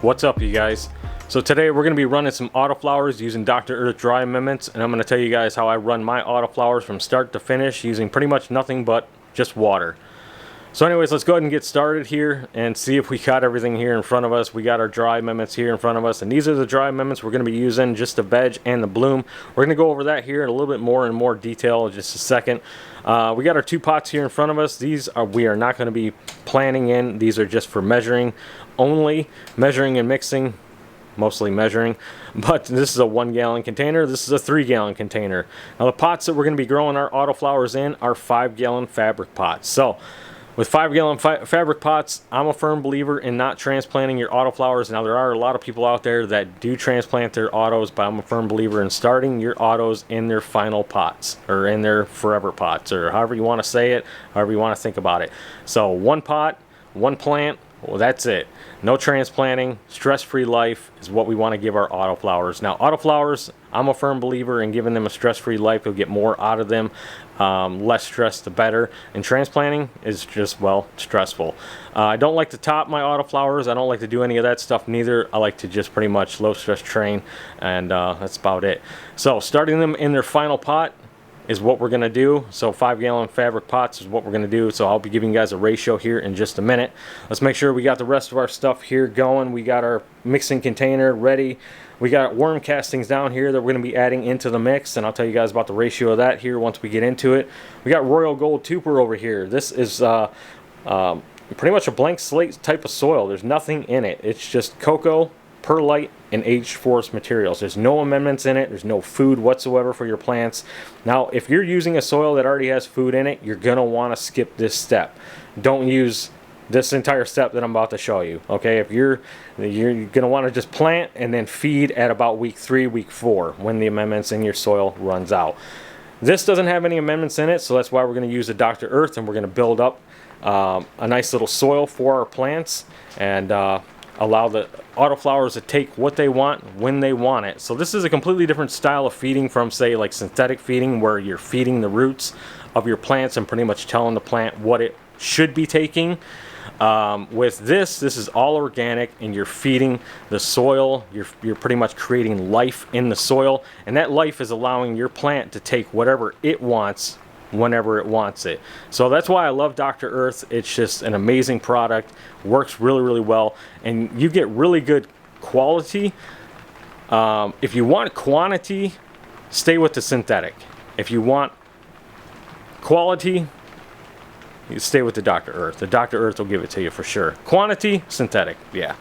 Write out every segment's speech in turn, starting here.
What's up, you guys? So today we're going to be running some Autoflowers using Dr. Earth dry amendments, and I'm going to tell you guys how I run my Autoflowers from start to finish using pretty much nothing but just water. So anyways, let's go ahead and get started here and see if we got everything here in front of us. We got our dry amendments here in front of us, and these are the dry amendments we're going to be using, just the veg and the bloom. We're going to go over that here in a little bit more detail in just a second. We got our 2 pots here in front of us. These are, we are not going to be planting in. These are just for measuring only, measuring and mixing, mostly measuring. But this is a 1 gallon container. This is a 3 gallon container. Now the pots that we're going to be growing our Autoflowers in are 5 gallon fabric pots. So with 5 gallon fabric pots, I'm a firm believer in not transplanting your Autoflowers. Now there are a lot of people out there that do transplant their autos, but I'm a firm believer in starting your autos in their final pots, or in their forever pots, or however you want to say it, however you want to think about it. So 1 pot, 1 plant, well, that's it. No transplanting, stress-free life is what we want to give our Autoflowers. Now, Autoflowers, I'm a firm believer in giving them a stress-free life. You'll get more out of them. Less stress, the better. And transplanting is just, well, stressful. I don't like to top my Autoflowers. I don't like to do any of that stuff neither. I like to just pretty much low-stress train, and that's about it. So, starting them in their final pot is what we're going to do. So 5 gallon fabric pots is what we're going to do. So I'll be giving you guys a ratio here in just a minute. Let's make sure we got the rest of our stuff here going. We got our mixing container ready. We got worm castings down here that we're going to be adding into the mix, and I'll tell you guys about the ratio of that here once we get into it. We got Royal Gold Tuber over here. This is pretty much a blank slate type of soil. There's nothing in it. It's just cocoa, perlite, and aged forest materials. There's no amendments in it. There's no food whatsoever for your plants. Now, if you're using a soil that already has food in it, you're going to want to skip this step. Don't use this entire step that I'm about to show you. Okay, if you're going to want to just plant and then feed at about week 3, week 4 when the amendments in your soil runs out. This doesn't have any amendments in it, so that's why we're going to use the Dr. Earth, and we're going to build up a nice little soil for our plants, and allow the Autoflowers to take what they want when they want it. So this is a completely different style of feeding from, say, like synthetic feeding, where you're feeding the roots of your plants and pretty much telling the plant what it should be taking. With this is all organic, and you're feeding the soil. You're pretty much creating life in the soil, and that life is allowing your plant to take whatever it wants whenever it wants it. So that's why I love Dr. Earth. It's just an amazing product, works really well, and you get really good quality. If you want quantity, stay with the synthetic. If you want quality, you stay with the Dr. Earth. The Dr. Earth will give it to you for sure. Quantity, synthetic, yeah.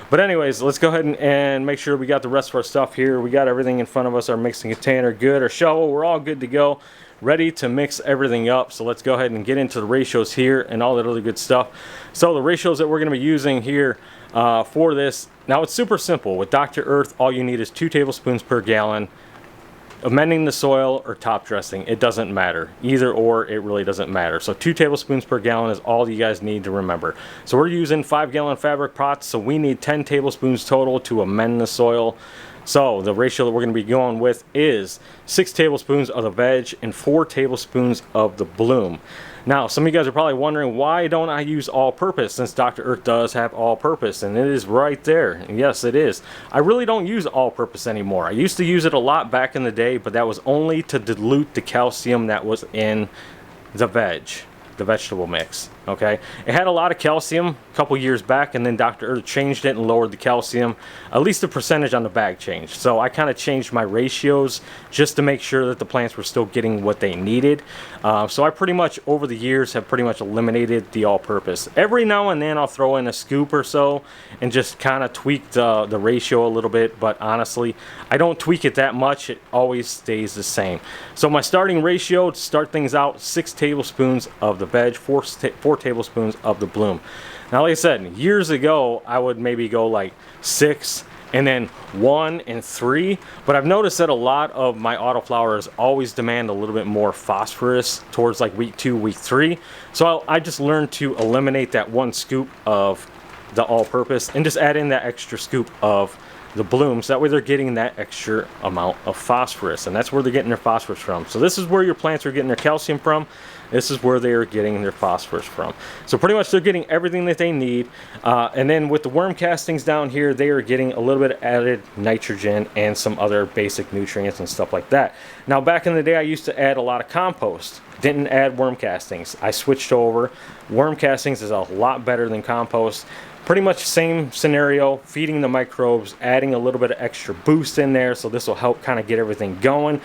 But anyways, let's go ahead and make sure we got the rest of our stuff here. We got everything in front of us, our mixing container good, our shovel, we're all good to go, ready to mix everything up. So let's go ahead and get into the ratios here and all that other good stuff. So the ratios that we're going to be using here for this, now it's super simple. With Dr. Earth, all you need is 2 tablespoons per gallon. Amending the soil or top dressing, it doesn't matter. Either or, it really doesn't matter. So 2 tablespoons per gallon is all you guys need to remember. So we're using 5 gallon fabric pots, so we need 10 tablespoons total to amend the soil. So the ratio that we're going to be going with is 6 tablespoons of the veg and 4 tablespoons of the bloom. Now, some of you guys are probably wondering, why don't I use all-purpose, since Dr. Earth does have all-purpose, and it is right there. And yes, it is. I really don't use all-purpose anymore. I used to use it a lot back in the day, but that was only to dilute the calcium that was in the vegetable mix. Okay, it had a lot of calcium a couple years back, and then Dr. Earth changed it and lowered the calcium. At least the percentage on the bag changed. So I kind of changed my ratios just to make sure that the plants were still getting what they needed. So I pretty much, over the years, have pretty much eliminated the all-purpose. Every now and then I'll throw in a scoop or so and just kind of tweak the ratio a little bit, but honestly, I don't tweak it that much. It always stays the same. So my starting ratio to start things out, 6 tablespoons of the veg, 4 tablespoons of the bloom. Now, like I said, years ago I would maybe go like 6 and then 1 and 3, but I've noticed that a lot of my Autoflowers always demand a little bit more phosphorus towards like week 2, week 3. So I just learned to eliminate that 1 scoop of the all-purpose and just add in that extra scoop of the blooms. That way they're getting that extra amount of phosphorus, and that's where they're getting their phosphorus from. So this is where your plants are getting their calcium from. This is where they are getting their phosphorus from. So pretty much they're getting everything that they need. And then with the worm castings down here, they are getting a little bit of added nitrogen and some other basic nutrients and stuff like that. Now back in the day, I used to add a lot of compost. Didn't add worm castings. I switched over. Worm castings is a lot better than compost. Pretty much same scenario, feeding the microbes, adding a little bit of extra boost in there, so this will help kind of get everything going.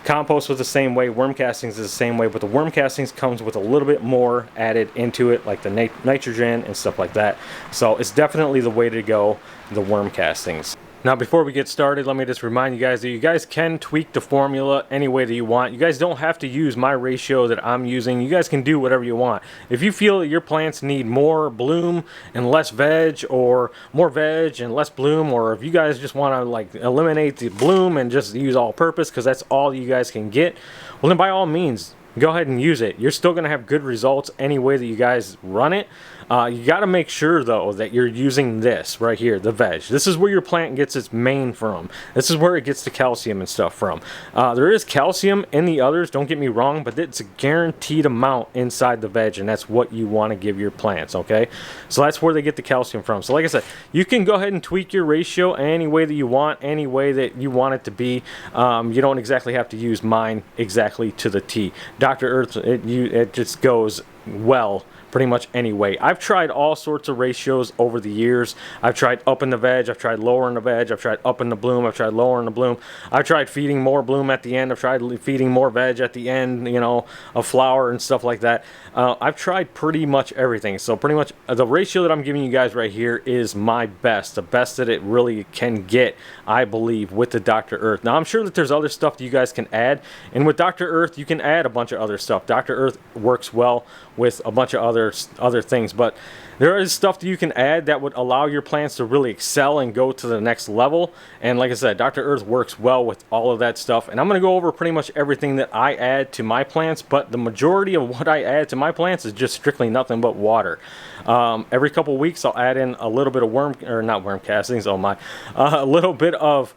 Compost was the same way, worm castings is the same way, but the worm castings comes with a little bit more added into it, like the nitrogen and stuff like that. So it's definitely the way to go, the worm castings. Now before we get started, let me just remind you guys that you guys can tweak the formula any way that you want. You guys don't have to use my ratio that I'm using. You guys can do whatever you want. If you feel that your plants need more bloom and less veg, or more veg and less bloom, or if you guys just want to like eliminate the bloom and just use all purpose because that's all you guys can get, well then by all means go ahead and use it. You're still going to have good results any way that you guys run it. You got to make sure though that you're using this right here, the veg. This is where your plant gets its main from. This is where it gets the calcium and stuff from. There is calcium in the others, don't get me wrong, but it's a guaranteed amount inside the veg, and that's what you want to give your plants, okay? So that's where they get the calcium from. So like I said, you can go ahead and tweak your ratio any way that you want, any way that you want it to be. You don't exactly have to use mine exactly to the T. Dr. Earth, it just goes well pretty much anyway. I've tried all sorts of ratios over the years. I've tried up in the veg, I've tried lower in the veg, I've tried up in the bloom, I've tried lower in the bloom. I've tried feeding more bloom at the end, I've tried feeding more veg at the end, you know, a flower and stuff like that. I've tried pretty much everything. So pretty much the ratio that I'm giving you guys right here is my best, the best that it really can get, I believe, with the Dr. Earth. Now I'm sure that there's other stuff that you guys can add, and with Dr. Earth you can add a bunch of other stuff. Dr. Earth works well with a bunch of other things, but there is stuff that you can add that would allow your plants to really excel and go to the next level. And like I said, Dr. Earth works well with all of that stuff, and I'm going to go over pretty much everything that I add to my plants, but the majority of what I add to my plants is just strictly nothing but water. Every couple weeks I'll add in a little bit of not worm castings, oh my, a little bit of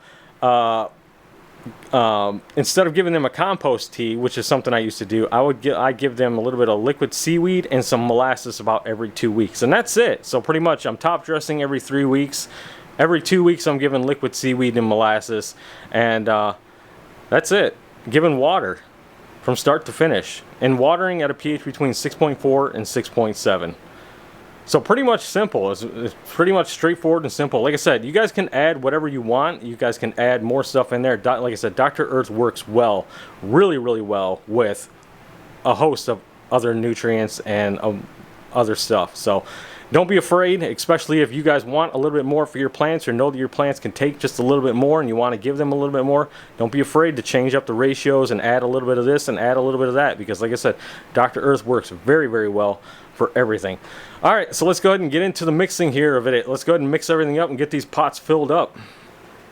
instead of giving them a compost tea, which is something I used to do, I give them a little bit of liquid seaweed and some molasses about every 2 weeks, and that's it. So pretty much I'm top dressing every 3 weeks. Every 2 weeks I'm giving liquid seaweed and molasses, and that's it. Giving water from start to finish, and watering at a pH between 6.4 and 6.7. So pretty much simple. It's pretty much straightforward and simple. Like I said, you guys can add whatever you want. You guys can add more stuff in there. Like I said, Dr. Earth works well, really, really well with a host of other nutrients and other stuff. So don't be afraid, especially if you guys want a little bit more for your plants, or know that your plants can take just a little bit more and you want to give them a little bit more. Don't be afraid to change up the ratios and add a little bit of this and add a little bit of that, because like I said, Dr. Earth works very, very well for everything. All right, so let's go ahead and get into the mixing here of it. Let's go ahead and mix everything up and get these pots filled up. So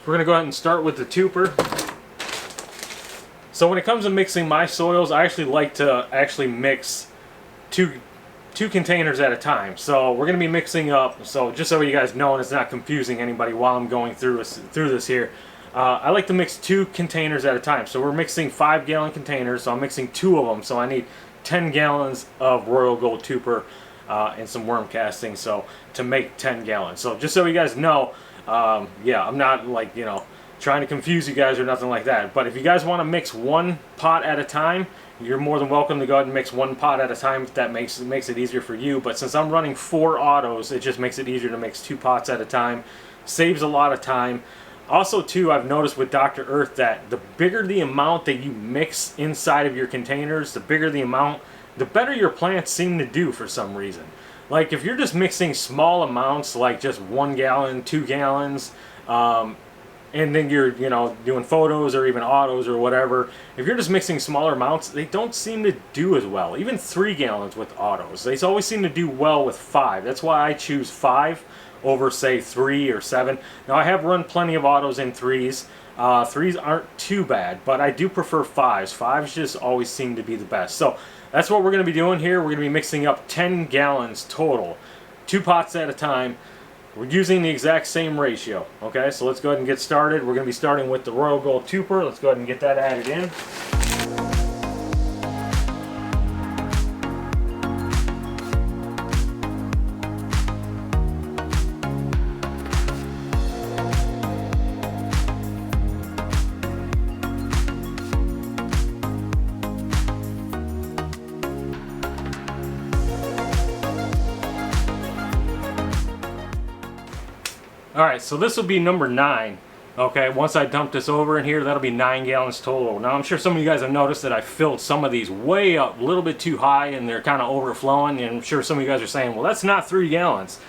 we're going to go ahead and start with the tuber. So when it comes to mixing my soils, I actually like to mix two containers at a time. So we're going to be mixing up, so just so you guys know and it's not confusing anybody while I'm going through this here, I like to mix 2 containers at a time. So we're mixing 5-gallon containers, so I'm mixing 2 of them. So I need 10 gallons of Royal Gold Tuber and some worm castings, so to make 10 gallons. So just so you guys know, yeah, I'm not like, you know, trying to confuse you guys or nothing like that. But if you guys want to mix 1 pot at a time, you're more than welcome to go ahead and mix 1 pot at a time if that makes it easier for you. But since I'm running 4 autos, it just makes it easier to mix 2 pots at a time. Saves a lot of time. Also too, I've noticed with Dr. Earth that the bigger the amount that you mix inside of your containers, the bigger the amount, the better your plants seem to do for some reason. Like if you're just mixing small amounts, like just 1 gallon, 2 gallons, and then you're, you know, doing photos or even autos or whatever, if you're just mixing smaller amounts, they don't seem to do as well. Even 3 gallons with autos, they always seem to do well with 5. That's why I choose 5 over, say, 3 or 7. Now I have run plenty of autos in 3s. 3s aren't too bad, but I do prefer 5s. 5s just always seem to be the best. So that's what we're going to be doing here. We're going to be mixing up 10 gallons total, 2 pots at a time. We're using the exact same ratio. Okay, so let's go ahead and get started. We're going to be starting with the Royal Gold Twoper. Let's go ahead and get that added in. Alright, so this will be number 9. Okay, once I dump this over in here, that'll be 9 gallons total. Now, I'm sure some of you guys have noticed that I filled some of these way up, a little bit too high, and they're kind of overflowing. And I'm sure some of you guys are saying, well, that's not 3 gallons.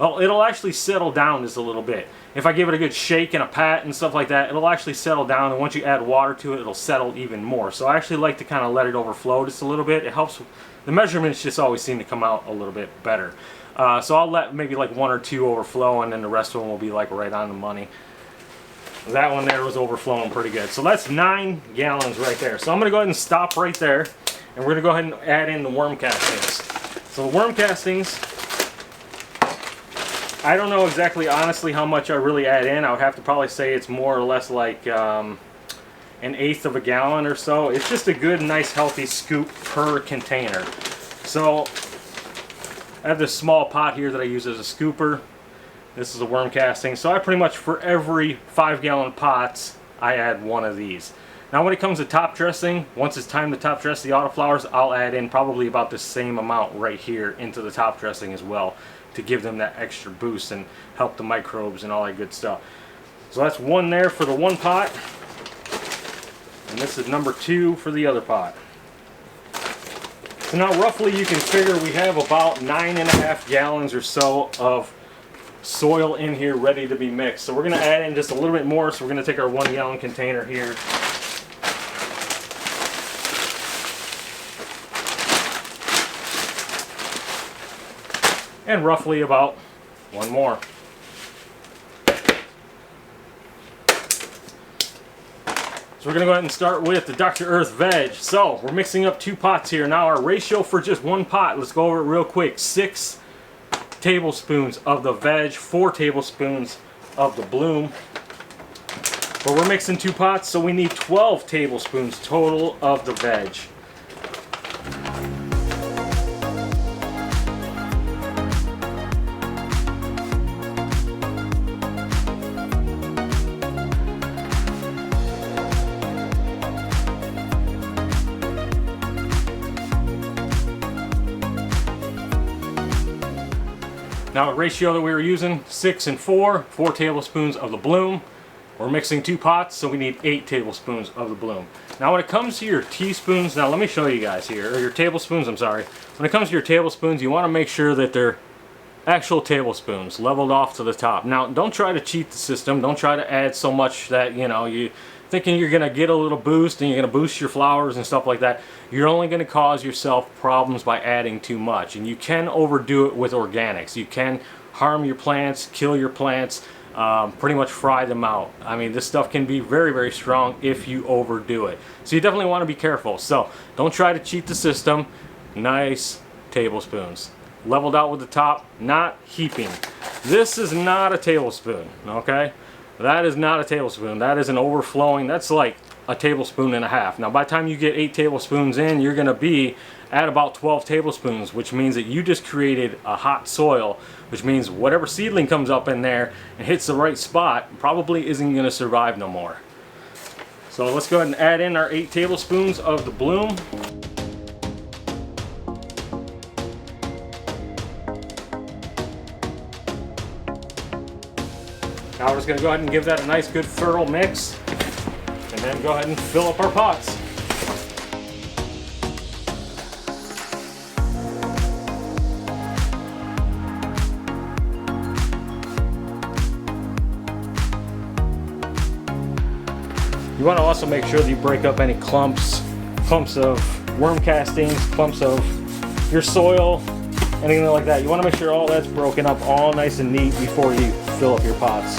Well, it'll actually settle down just a little bit. If I give it a good shake and a pat and stuff like that, it'll actually settle down. And once you add water to it, it'll settle even more. So I actually like to kind of let it overflow just a little bit. It helps. The measurements just always seem to come out a little bit better. So I'll let maybe like 1 or 2 overflow, and then the rest of them will be like right on the money. That one there was overflowing pretty good. So that's 9 gallons right there. So I'm going to go ahead and stop right there, and we're going to go ahead and add in the worm castings. So the worm castings, I don't know exactly, honestly, how much I really add in. I would have to probably say it's more or less like 1/8 of a gallon or so. It's just a good, nice, healthy scoop per container. So I have this small pot here that I use as a scooper. This is a worm casting. So I pretty much, for every 5-gallon pots, I add 1 of these. Now when it comes to top dressing, once it's time to top dress the autoflowers, I'll add in probably about the same amount right here into the top dressing as well, to give them that extra boost and help the microbes and all that good stuff. So that's 1 there for the 1 pot. And this is number 2 for the other pot. So now roughly you can figure we have about 9.5 gallons or so of soil in here ready to be mixed. So we're going to add in just a little bit more. So we're going to take our 1-gallon container here. And roughly about 1 more. So we're going to go ahead and start with the Dr. Earth veg. So we're mixing up 2 pots here. Now our ratio for just 1 pot, let's go over it real quick. 6 tablespoons of the veg, 4 tablespoons of the bloom. But we're mixing 2 pots, so we need 12 tablespoons total of the veg. Now, the ratio that we were using, 6 and 4, 4 tablespoons of the bloom. We're mixing 2 pots, so we need 8 tablespoons of the bloom. Now, when it comes to your teaspoons, now let me show you guys here, or your tablespoons, I'm sorry. When it comes to your tablespoons, you want to make sure that they're actual tablespoons, leveled off to the top. Now, don't try to cheat the system. Don't try to add so much that, you know, you thinking you're going to get a little boost and you're going to boost your flowers and stuff like that. You're only going to cause yourself problems by adding too much. And you can overdo it with organics. You can harm your plants, kill your plants, pretty much fry them out. I mean, this stuff can be very, very strong if you overdo it. So you definitely want to be careful. So don't try to cheat the system. Nice tablespoons. Leveled out with the top, not heaping. This is not a tablespoon, okay? That is not a tablespoon. That is an overflowing. That's like a tablespoon and a half. Now, by the time you get 8 tablespoons in, you're going to be at about 12 tablespoons, which means that you just created a hot soil, which means whatever seedling comes up in there and hits the right spot probably isn't going to survive no more. So let's go ahead and add in our 8 tablespoons of the bloom. Now we're just going to go ahead and give that a nice good thorough mix, and then go ahead and fill up our pots. You want to also make sure that you break up any clumps of worm castings, clumps of your soil, anything like that. You want to make sure all that's broken up all nice and neat before you fill up your pots.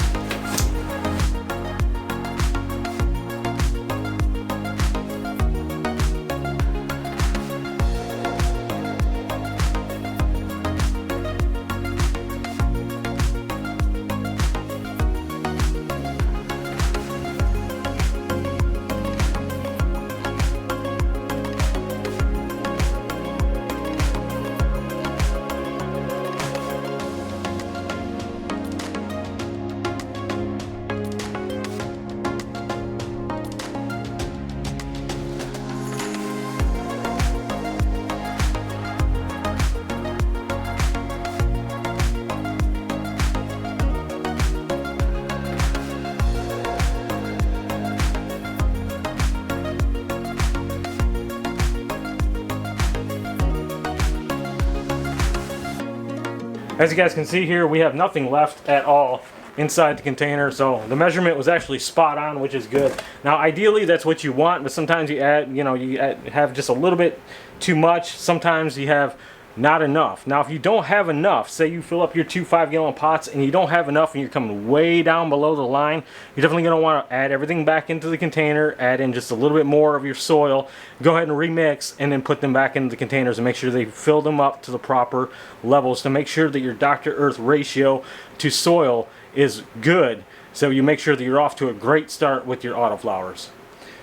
As you guys can see here, we have nothing left at all inside the container, so the measurement was actually spot on, which is good. Now ideally that's what you want, but sometimes you have just a little bit too much. Sometimes you have not enough. Now if you don't have enough, say you fill up your 2 5-gallon pots and you don't have enough and you're coming way down below the line, you're definitely going to want to add everything back into the container, add in just a little bit more of your soil, go ahead and remix, and then put them back into the containers and make sure they fill them up to the proper levels to make sure that your Dr. Earth ratio to soil is good, so you make sure that you're off to a great start with your autoflowers.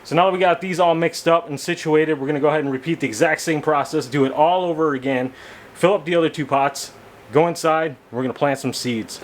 So now that we got these all mixed up and situated, we're going to go ahead and repeat the exact same process, do it all over again, fill up the other 2 pots, go inside, we're going to plant some seeds.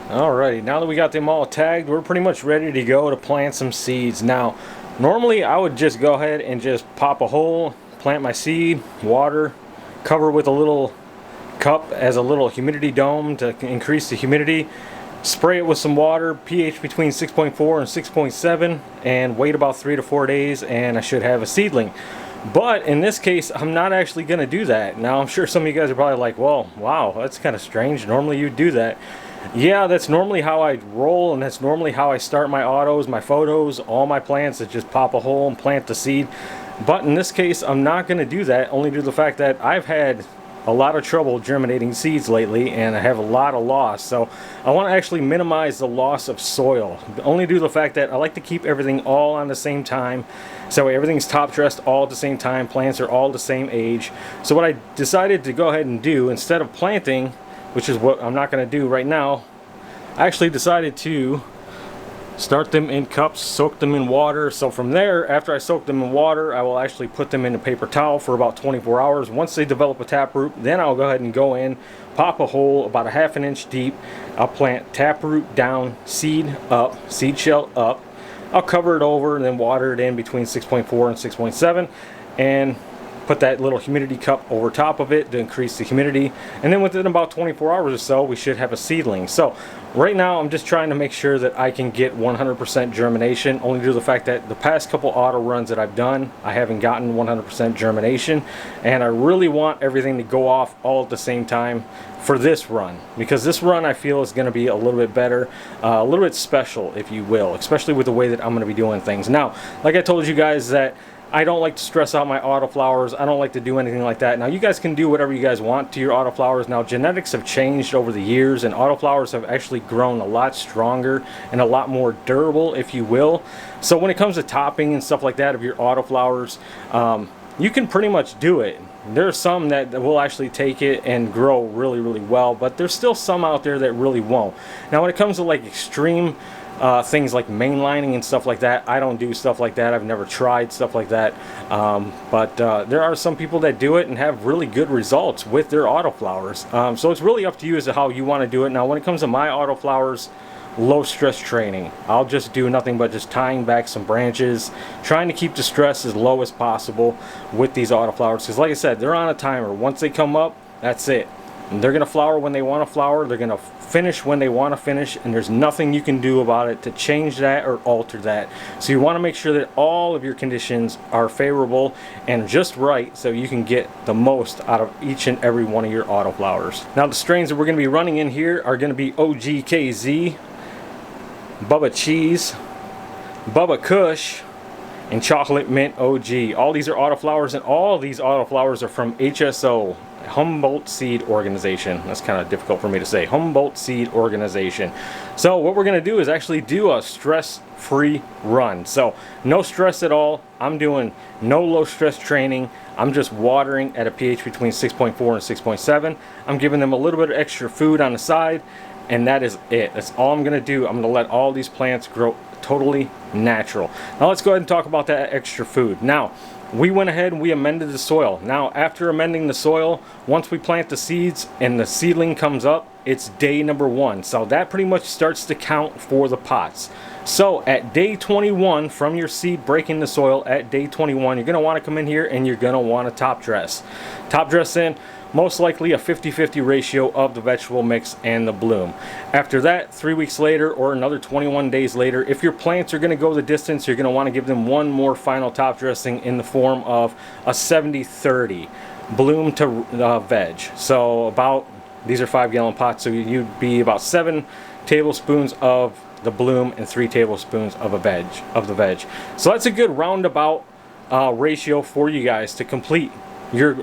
Alrighty, now that we got them all tagged, we're pretty much ready to go to plant some seeds. Now, normally I would just go ahead and just pop a hole, plant my seed, water, cover with a little cup as a little humidity dome to increase the humidity, spray it with some water, pH between 6.4 and 6.7, and wait about 3 to 4 days and I should have a seedling. But in this case, I'm not actually going to do that. Now, I'm sure some of you guys are probably like, well, wow, that's kind of strange. Normally you'd do that. Yeah, that's normally how I roll, and that's normally how I start my autos, my photos, all my plants, is just pop a hole and plant the seed. But in this case, I'm not going to do that, only due to the fact that I've had a lot of trouble germinating seeds lately, and I have a lot of loss. So I want to actually minimize the loss of soil, only due to the fact that I like to keep everything all on the same time. So everything's top dressed all at the same time, plants are all the same age. So what I decided to go ahead and do, instead of planting, which is what I'm not going to do right now, I actually decided to start them in cups, soak them in water. So from there, after I soak them in water, I will actually put them in a paper towel for about 24 hours. Once they develop a taproot, then I'll go ahead and go in, pop a hole about a ½ inch deep. I'll plant taproot down, seed up, seed shell up. I'll cover it over and then water it in between 6.4 and 6.7 and put that little humidity cup over top of it to increase the humidity, and then within about 24 hours or so we should have a seedling. So right now I'm just trying to make sure that I can get 100% germination, only due to the fact that the past couple auto runs that I've done, I haven't gotten 100% germination, and I really want everything to go off all at the same time for this run, because this run I feel is going to be a little bit better, a little bit special, if you will, especially with the way that I'm going to be doing things. Now, like I told you guys, that I don't like to stress out my autoflowers. I don't like to do anything like that. Now, you guys can do whatever you guys want to your autoflowers. Now, genetics have changed over the years, and autoflowers have actually grown a lot stronger and a lot more durable, if you will. So when it comes to topping and stuff like that of your autoflowers, you can pretty much do it. There are some that will actually take it and grow really, really well, but there's still some out there that really won't. Now, when it comes to like extreme things like mainlining and stuff like that, I don't do stuff like that. I've never tried stuff like that, but there are some people that do it and have really good results with their autoflowers. So it's really up to you as to how you want to do it. Now, when it comes to my autoflowers, low stress training, I'll just do nothing but just tying back some branches, trying to keep the stress as low as possible with these autoflowers, because like I said, they're on a timer. Once they come up, that's it. And they're going to flower when they want to flower, they're going to finish when they want to finish, and there's nothing you can do about it to change that or alter that. So you want to make sure that all of your conditions are favorable and just right, so you can get the most out of each and every one of your autoflowers. Now, the strains that we're going to be running in here are going to be OGKZ, Bubba Cheese, Bubba Kush, and Chocolate Mint OG. All these are autoflowers, and all these autoflowers are from HSO, Humboldt Seed Organization. That's kind of difficult for me to say. Humboldt Seed Organization. So what we're going to do is actually do a stress-free run. So no stress at all. I'm doing no low stress training. I'm just watering at a pH between 6.4 and 6.7. I'm giving them a little bit of extra food on the side, and that is it. That's all I'm going to do. I'm going to let all these plants grow totally natural. Now let's go ahead and talk about that extra food. Now, we went ahead and we amended the soil. Now, after amending the soil, once we plant the seeds and the seedling comes up, it's day number 1. So that pretty much starts to count for the pots. So at day 21 from your seed breaking the soil, at day 21, you're going to want to come in here and you're going to want to top dress. Top dress in most likely a 50-50 ratio of the vegetable mix and the bloom. After that, 3 weeks later or another 21 days later, if your plants are going to go the distance, you're going to want to give them one more final top dressing in the form of a 70-30 bloom to veg. So about, these are 5-gallon pots, so you'd be about 7 tablespoons of the bloom and 3 tablespoons of the veg. So that's a good roundabout ratio for you guys to complete your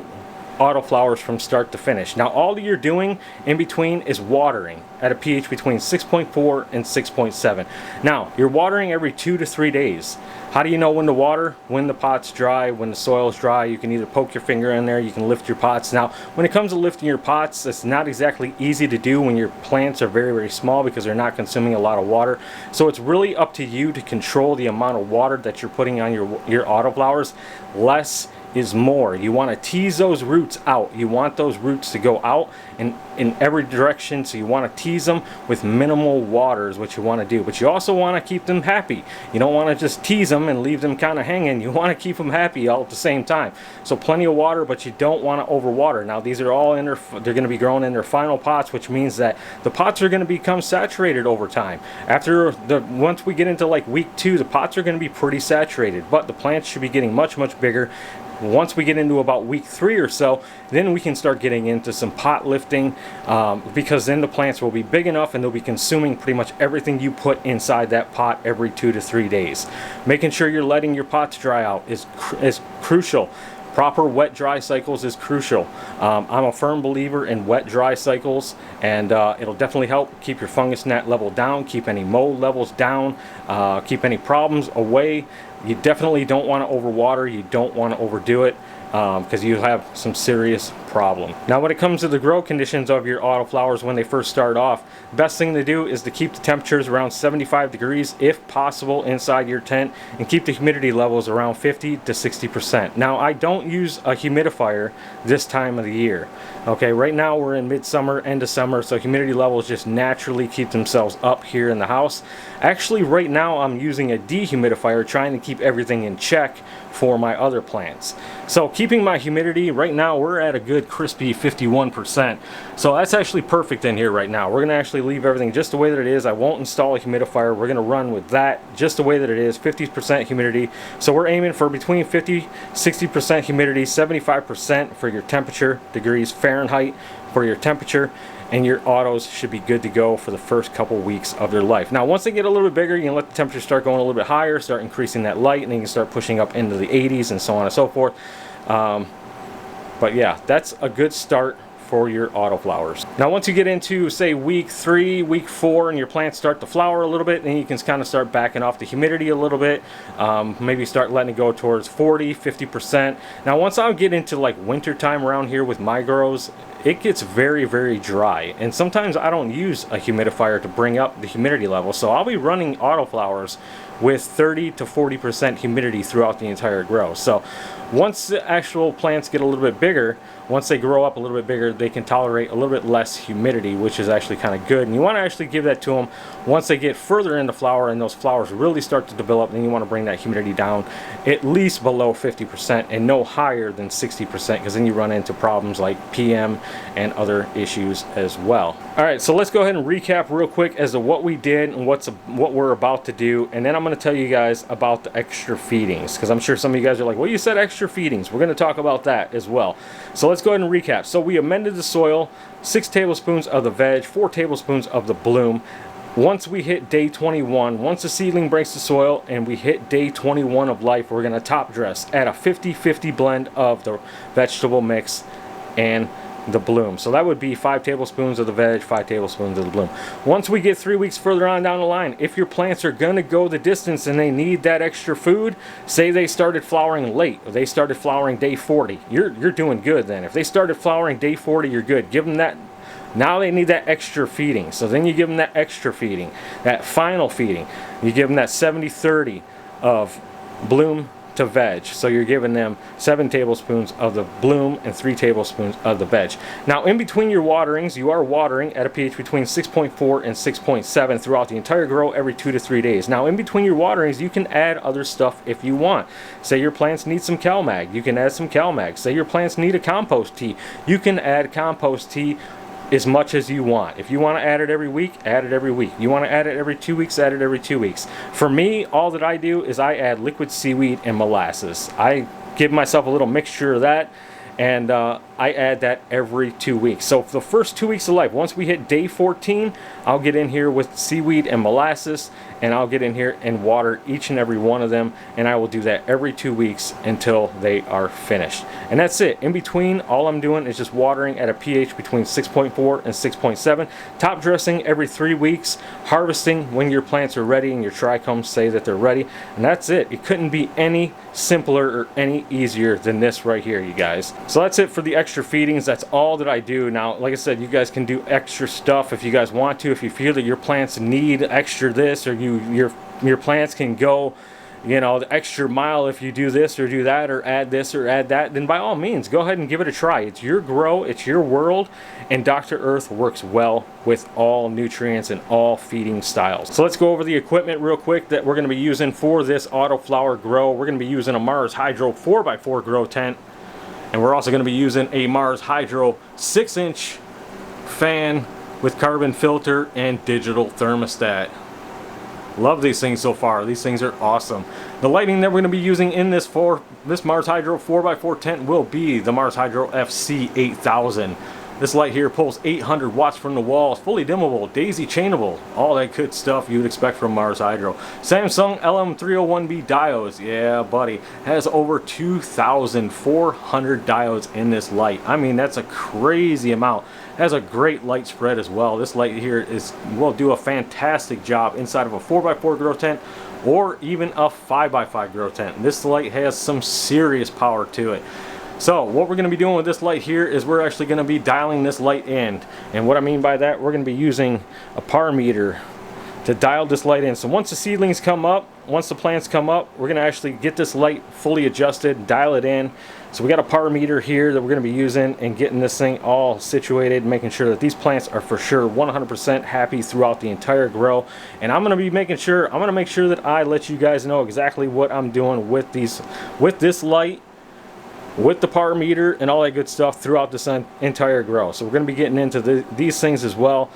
autoflowers from start to finish. Now all you're doing in between is watering at a pH between 6.4 and 6.7. Now you're watering every 2 to 3 days. How do you know when to water? When the pot's dry, when the soil's dry. You can either poke your finger in there, you can lift your pots. Now when it comes to lifting your pots, it's not exactly easy to do when your plants are very, very small because they're not consuming a lot of water. So it's really up to you to control the amount of water that you're putting on your autoflowers. Less is more. You want to tease those roots out. You want those roots to go out in every direction, so you want to tease them with minimal water is what you want to do. But you also want to keep them happy. You don't want to just tease them and leave them kind of hanging. You want to keep them happy all at the same time. So plenty of water, but you don't want to overwater. Now these are all they're going to be growing in their final pots, which means that the pots are going to become saturated over time. Once we get into like week 2, the pots are going to be pretty saturated, but the plants should be getting much, much bigger. Once we get into about week 3 or so, then we can start getting into some pot lifting, because then the plants will be big enough and they'll be consuming pretty much everything you put inside that pot every 2 to 3 days. Making sure you're letting your pots dry out is crucial. Proper wet-dry cycles is crucial. I'm a firm believer in wet-dry cycles, and it'll definitely help keep your fungus gnat level down, keep any mold levels down, keep any problems away. You definitely don't want to overwater. You don't want to overdo it, because you have some serious problem. Now when it comes to the grow conditions of your autoflowers when they first start off, best thing to do is to keep the temperatures around 75 degrees if possible inside your tent, and keep the humidity levels around 50 to 60%. Now I don't use a humidifier this time of the year. Okay, right now we're in midsummer, end of summer, so humidity levels just naturally keep themselves up here in the house. Actually right now I'm using a dehumidifier, trying to keep everything in check for my other plants. So keeping my humidity, right now we're at a good crispy 51%. So that's actually perfect in here right now. We're going to actually leave everything just the way that it is. I won't install a humidifier. We're going to run with that just the way that it is, 50% humidity. So we're aiming for between 50-60% humidity, 75% for your temperature, degrees Fahrenheit for your temperature, and your autos should be good to go for the first couple weeks of their life. Now once they get a little bit bigger, you can let the temperature start going a little bit higher, start increasing that light, and then you can start pushing up into the 80s and so on and so forth. But yeah, that's a good start for your autoflowers. Now once you get into say week 3, week 4, and your plants start to flower a little bit, then you can kind of start backing off the humidity a little bit. Maybe start letting it go towards 40-50%. Now once I get into like winter time around here with my grows, it gets very, very dry, and sometimes I don't use a humidifier to bring up the humidity level, so I'll be running autoflowers with 30 to 40% humidity throughout the entire grow. So once the actual plants get a little bit bigger, once they grow up a little bit bigger, they can tolerate a little bit less humidity, which is actually kind of good. And you want to actually give that to them once they get further into flower and those flowers really start to develop. Then you want to bring that humidity down at least below 50% and no higher than 60%, because then you run into problems like PM and other issues as well. All right, so let's go ahead and recap real quick as to what we did and what we're about to do, and then I'm going to tell you guys about the extra feedings, because I'm sure some of you guys are like, well, you said extra feedings. We're going to talk about that as well. So let's go ahead and recap. So we amended the soil, 6 tablespoons of the veg, 4 tablespoons of the bloom. Once we hit day 21, once the seedling breaks the soil and we hit day 21 of life, we're going to top dress at a 50-50 blend of the vegetable mix and the bloom. So that would be 5 tablespoons of the veg, 5 tablespoons of the bloom. Once we get 3 weeks further on down the line, if your plants are going to go the distance and they need that extra food, say they started flowering late, or they started flowering day 40, you're doing good then. If they started flowering day 40, you're good. Give them that. Now they need that extra feeding. So then you give them that extra feeding, that final feeding. You give them that 70-30 of bloom to veg. So you're giving them 7 tablespoons of the bloom and 3 tablespoons of the veg. Now in between your waterings, you are watering at a pH between 6.4 and 6.7 throughout the entire grow every 2 to 3 days. Now in between your waterings, you can add other stuff if you want. Say your plants need some CalMag, you can add some CalMag. Say your plants need a compost tea, you can add compost tea as much as you want. If you want to add it every week, add it every week. You want to add it every 2 weeks, add it every 2 weeks. For me, all that I do is I add liquid seaweed and molasses. I give myself a little mixture of that, and I add that every 2 weeks. So for the first 2 weeks of life, once we hit day 14, I'll get in here with seaweed and molasses, and I'll get in here and water each and every one of them, and I will do that every 2 weeks until they are finished. And that's it. In between, all I'm doing is just watering at a pH between 6.4 and 6.7, top dressing every 3 weeks, harvesting when your plants are ready and your trichomes say that they're ready, and that's it. It couldn't be any simpler or any easier than this right here, you guys. So that's it for the extra feedings. That's all that I do. Now, like I said, you guys can do extra stuff if you guys want to. If you feel that your plants need extra this, or your plants can go, you know, the extra mile if you do this or do that, or add this or add that, then by all means go ahead and give it a try. It's your grow, it's your world, and Dr. Earth works well with all nutrients and all feeding styles. So let's go over the equipment real quick that we're going to be using for this autoflower grow. We're going to be using a Mars Hydro 4x4 grow tent, and we're also going to be using a Mars Hydro 6-inch fan with carbon filter and digital thermostat. Love these things so far. These things are awesome. The lighting that we're going to be using in this Mars Hydro 4x4 tent will be the Mars Hydro FC 8000. This light here pulls 800 watts from the wall, it's fully dimmable, daisy chainable, all that good stuff you would expect from Mars Hydro. Samsung LM301B diodes, yeah buddy, has over 2,400 diodes in this light. I mean, that's a crazy amount. It has a great light spread as well. This light here will do a fantastic job inside of a 4x4 grow tent or even a 5x5 grow tent. This light has some serious power to it. So what we're going to be doing with this light here is we're actually going to be dialing this light in. And what I mean by that, we're going to be using a par meter to dial this light in. So once the seedlings come up, once the plants come up, we're going to actually get this light fully adjusted, dial it in. So we got a par meter here that we're going to be using and getting this thing all situated, making sure that these plants are for sure 100% happy throughout the entire grow. And I'm going to be making sure, I'm going to make sure that I let you guys know exactly what I'm doing with this light, with the par meter and all that good stuff throughout this entire grow. So we're going to be getting into these things as well.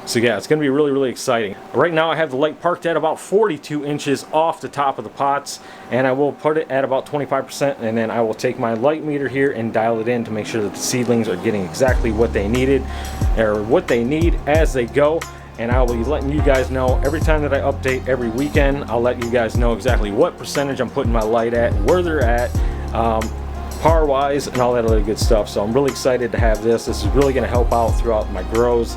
So yeah, it's going to be really, really exciting. Right now I have the light parked at about 42 inches off the top of the pots, and I will put it at about 25%, and then I will take my light meter here and dial it in to make sure that the seedlings are getting exactly what they needed, or what they need as they go. And I'll be letting you guys know every time that I update every weekend. I'll let you guys know exactly what percentage I'm putting my light at, where they're at, par wise, and all that other good stuff. So I'm really excited to have this. This is really going to help out throughout my grows.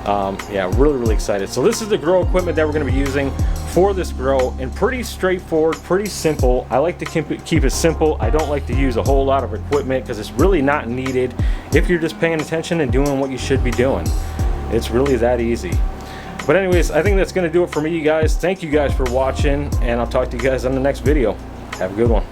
Yeah, really excited. So this is the grow equipment that we're going to be using for this grow, and pretty straightforward, pretty simple. I like to keep it simple. I don't like to use a whole lot of equipment because it's really not needed if you're just paying attention and doing what you should be doing. It's really that easy. But anyways, I think that's going to do it for me, you guys. Thank you guys for watching, and I'll talk to you guys on the next video. Have a good one.